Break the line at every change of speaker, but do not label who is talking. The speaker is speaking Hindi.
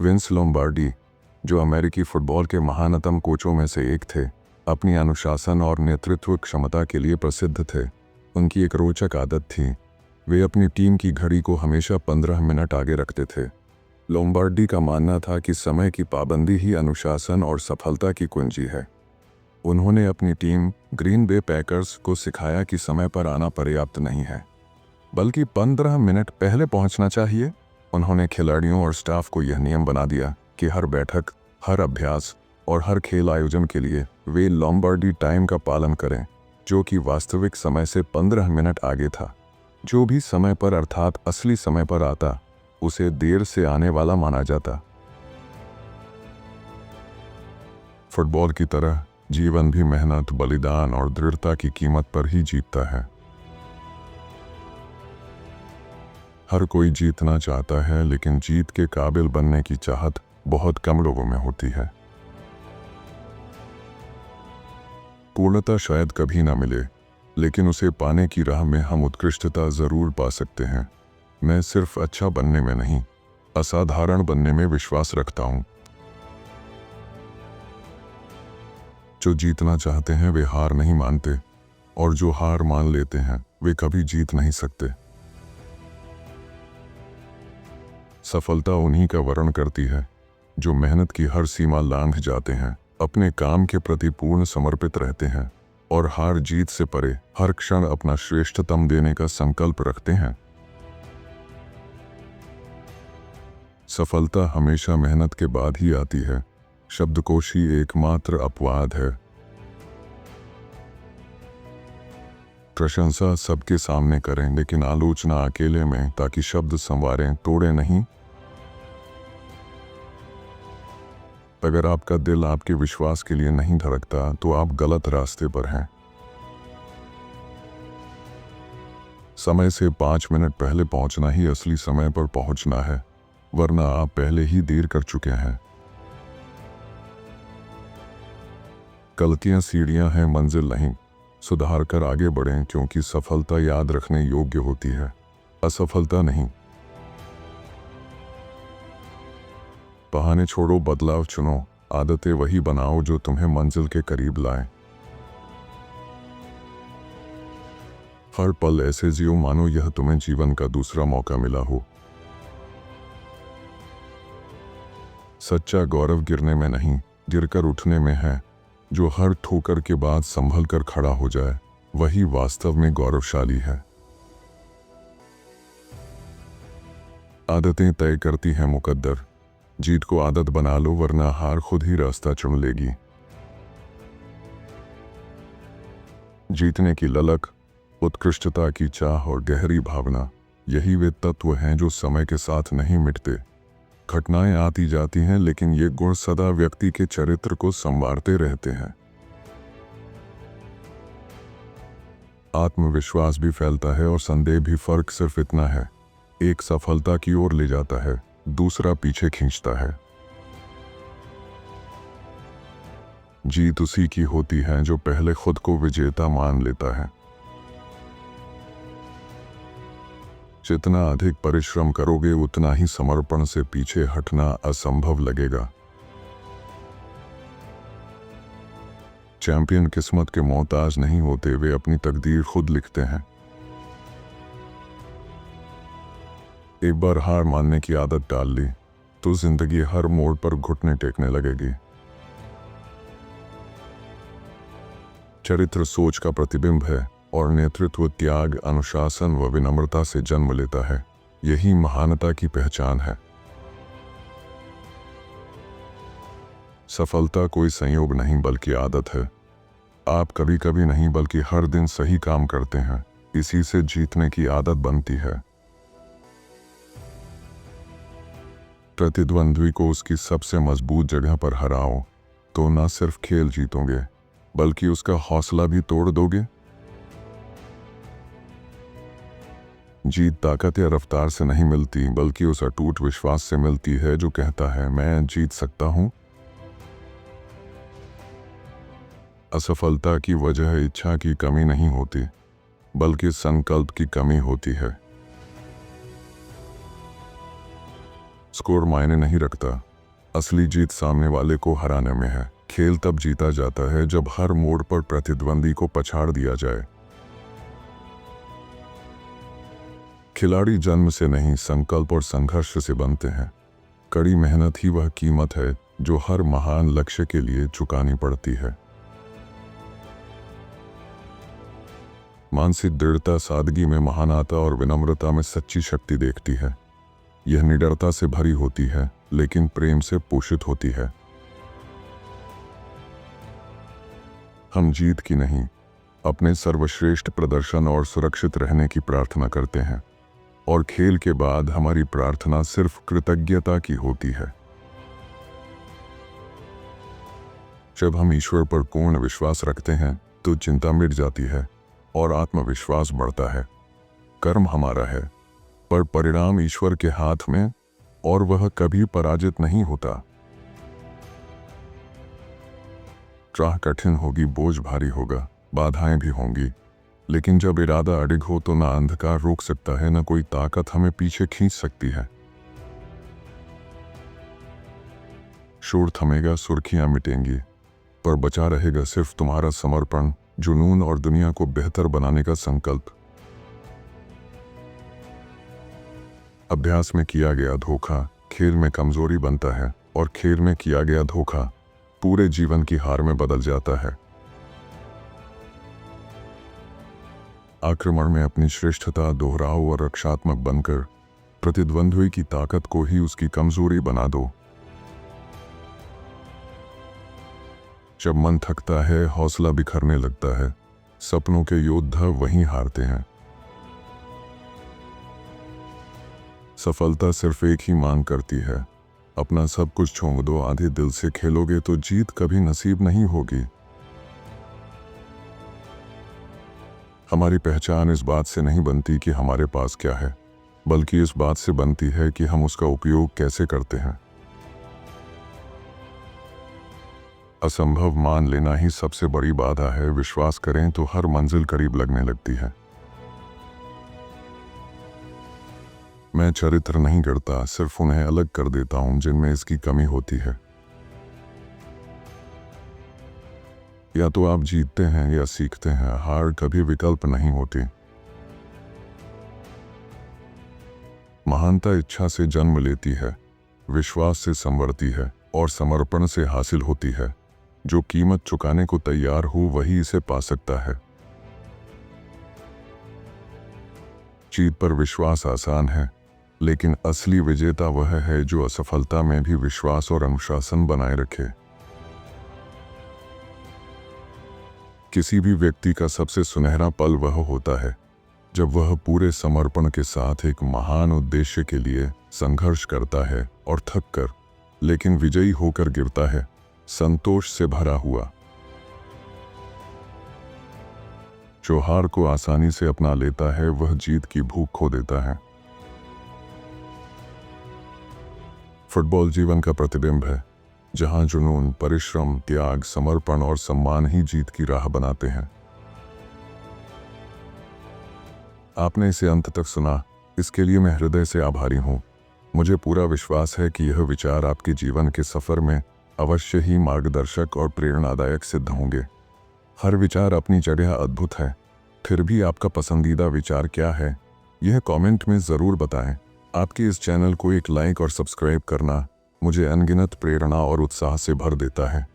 विंस लोम्बार्डी, जो अमेरिकी फुटबॉल के महानतम कोचों में से एक थे, अपनी अनुशासन और नेतृत्व क्षमता के लिए प्रसिद्ध थे। उनकी एक रोचक आदत थी, वे अपनी टीम की घड़ी को हमेशा 15 मिनट आगे रखते थे। लोम्बार्डी का मानना था कि समय की पाबंदी ही अनुशासन और सफलता की कुंजी है। उन्होंने अपनी टीम ग्रीन बे पैकर्स को सिखाया कि समय पर आना पर्याप्त नहीं है, बल्कि 15 मिनट पहले पहुंचना चाहिए। उन्होंने खिलाड़ियों और स्टाफ को यह नियम बना दिया कि हर बैठक, हर अभ्यास और हर खेल आयोजन के लिए वे लोम्बार्डी टाइम का पालन करें, जो कि वास्तविक समय से 15 मिनट आगे था। जो भी समय पर अर्थात असली समय पर आता, उसे देर से आने वाला माना जाता। फुटबॉल की तरह जीवन भी मेहनत, बलिदान और दृढ़ता की कीमत पर ही जीतता है। हर कोई जीतना चाहता है, लेकिन जीत के काबिल बनने की चाहत बहुत कम लोगों में होती है। पूर्णता शायद कभी ना मिले, लेकिन उसे पाने की राह में हम उत्कृष्टता जरूर पा सकते हैं। मैं सिर्फ अच्छा बनने में नहीं, असाधारण बनने में विश्वास रखता हूं। जो जीतना चाहते हैं वे हार नहीं मानते, और जो हार मान लेते हैं वे कभी जीत नहीं सकते। सफलता उन्हीं का वर्ण करती है जो मेहनत की हर सीमा लांघ जाते हैं, अपने काम के प्रति पूर्ण समर्पित रहते हैं और हार जीत से परे हर क्षण अपना श्रेष्ठतम देने का संकल्प रखते हैं। सफलता हमेशा मेहनत के बाद ही आती है। शब्दकोश ही एकमात्र अपवाद है। प्रशंसा सबके सामने करें, लेकिन आलोचना अकेले में, ताकि शब्द संवारें, तोड़े नहीं। अगर आपका दिल आपके विश्वास के लिए नहीं धड़कता, तो आप गलत रास्ते पर हैं। समय से 5 मिनट पहले पहुंचना ही असली समय पर पहुंचना है, वरना आप पहले ही देर कर चुके हैं। गलतियां सीढ़ियां हैं, मंजिल नहीं। सुधार कर आगे बढ़ें, क्योंकि सफलता याद रखने योग्य होती है, असफलता नहीं। बहाने छोड़ो, बदलाव चुनो, आदतें वही बनाओ जो तुम्हें मंजिल के करीब लाएं। हर पल ऐसे जियो मानो यह तुम्हें जीवन का दूसरा मौका मिला हो। सच्चा गौरव गिरने में नहीं, गिरकर उठने में है। जो हर ठोकर के बाद संभल कर खड़ा हो जाए, वही वास्तव में गौरवशाली है। आदतें तय करती हैं मुकद्दर। जीत को आदत बना लो, वरना हार खुद ही रास्ता चुन लेगी। जीतने की ललक, उत्कृष्टता की चाह और गहरी भावना, यही वे तत्व हैं जो समय के साथ नहीं मिटते। घटनाएं आती जाती हैं, लेकिन ये गुण सदा व्यक्ति के चरित्र को संवारते रहते हैं। आत्मविश्वास भी फैलता है और संदेह भी। फर्क सिर्फ इतना है, एक सफलता की ओर ले जाता है, दूसरा पीछे खींचता है। जीत उसी की होती है जो पहले खुद को विजेता मान लेता है। जितना अधिक परिश्रम करोगे, उतना ही समर्पण से पीछे हटना असंभव लगेगा। चैंपियन किस्मत के मोहताज नहीं होते, वे अपनी तकदीर खुद लिखते हैं। एक बार हार मानने की आदत डाल ली, तो जिंदगी हर मोड़ पर घुटने टेकने लगेगी। चरित्र सोच का प्रतिबिंब है, और नेतृत्व त्याग, अनुशासन व विनम्रता से जन्म लेता है। यही महानता की पहचान है। सफलता कोई संयोग नहीं, बल्कि आदत है। आप कभी कभी नहीं, बल्कि हर दिन सही काम करते हैं, इसी से जीतने की आदत बनती है। प्रतिद्वंद्वी को उसकी सबसे मजबूत जगह पर हराओ, तो न सिर्फ खेल जीतोगे, बल्कि उसका हौसला भी तोड़ दोगे। जीत ताकत या रफ्तार से नहीं मिलती, बल्कि उस अटूट विश्वास से मिलती है जो कहता है, मैं जीत सकता हूं। असफलता की वजह इच्छा की कमी नहीं होती, बल्कि संकल्प की कमी होती है। स्कोर मायने नहीं रखता, असली जीत सामने वाले को हराने में है। खेल तब जीता जाता है जब हर मोड़ पर प्रतिद्वंदी को पछाड़ दिया जाए। खिलाड़ी जन्म से नहीं, संकल्प और संघर्ष से बनते हैं। कड़ी मेहनत ही वह कीमत है जो हर महान लक्ष्य के लिए चुकानी पड़ती है। मानसिक दृढ़ता सादगी में महानता और विनम्रता में सच्ची शक्ति देखती है। यह निडरता से भरी होती है लेकिन प्रेम से पोषित होती है। हम जीत की नहीं, अपने सर्वश्रेष्ठ प्रदर्शन और सुरक्षित रहने की प्रार्थना करते हैं, और खेल के बाद हमारी प्रार्थना सिर्फ कृतज्ञता की होती है। जब हम ईश्वर पर पूर्ण विश्वास रखते हैं तो चिंता मिट जाती है और आत्मविश्वास बढ़ता है। कर्म हमारा है, पर परिणाम ईश्वर के हाथ में, और वह कभी पराजित नहीं होता। राह कठिन होगी, बोझ भारी होगा, बाधाएं भी होंगी, लेकिन जब इरादा अडिग हो तो ना अंधकार रोक सकता है, ना कोई ताकत हमें पीछे खींच सकती है। शोर थमेगा, सुर्खियां मिटेंगी, पर बचा रहेगा सिर्फ तुम्हारा समर्पण, जुनून और दुनिया को बेहतर बनाने का संकल्प। अभ्यास में किया गया धोखा खेल में कमजोरी बनता है, और खेल में किया गया धोखा पूरे जीवन की हार में बदल जाता है। आक्रमण में अपनी श्रेष्ठता दोहराओ और रक्षात्मक बनकर प्रतिद्वंद्वी की ताकत को ही उसकी कमजोरी बना दो। जब मन थकता है, हौसला बिखरने लगता है, सपनों के योद्धा वहीं हारते हैं। सफलता सिर्फ एक ही मांग करती है, अपना सब कुछ झोंक दो। आधे दिल से खेलोगे तो जीत कभी नसीब नहीं होगी। हमारी पहचान इस बात से नहीं बनती कि हमारे पास क्या है, बल्कि इस बात से बनती है कि हम उसका उपयोग कैसे करते हैं। असंभव मान लेना ही सबसे बड़ी बाधा है। विश्वास करें तो हर मंजिल करीब लगने लगती है। मैं चरित्र नहीं गढ़ता, सिर्फ उन्हें अलग कर देता हूं जिनमें इसकी कमी होती है। या तो आप जीतते हैं या सीखते हैं, हार कभी विकल्प नहीं होती। महानता इच्छा से जन्म लेती है, विश्वास से संवरती है, और समर्पण से हासिल होती है। जो कीमत चुकाने को तैयार हो वही इसे पा सकता है। जीत पर विश्वास आसान है, लेकिन असली विजेता वह है जो असफलता में भी विश्वास और अनुशासन बनाए रखे। किसी भी व्यक्ति का सबसे सुनहरा पल वह होता है जब वह पूरे समर्पण के साथ एक महान उद्देश्य के लिए संघर्ष करता है और थक कर, लेकिन विजयी होकर गिरता है, संतोष से भरा हुआ। जो हार को आसानी से अपना लेता है वह जीत की भूख खो देता है। फुटबॉल जीवन का प्रतिबिंब है, जहां जुनून, परिश्रम, त्याग, समर्पण और सम्मान ही जीत की राह बनाते हैं। आपने इसे अंत तक सुना, इसके लिए मैं हृदय से आभारी हूं। मुझे पूरा विश्वास है कि यह विचार आपके जीवन के सफर में अवश्य ही मार्गदर्शक और प्रेरणादायक सिद्ध होंगे। हर विचार अपनी जगह अद्भुत है, फिर भी आपका पसंदीदा विचार क्या है, यह कमेंट में ज़रूर बताएं। आपके इस चैनल को एक लाइक और सब्सक्राइब करना मुझे अनगिनत प्रेरणा और उत्साह से भर देता है।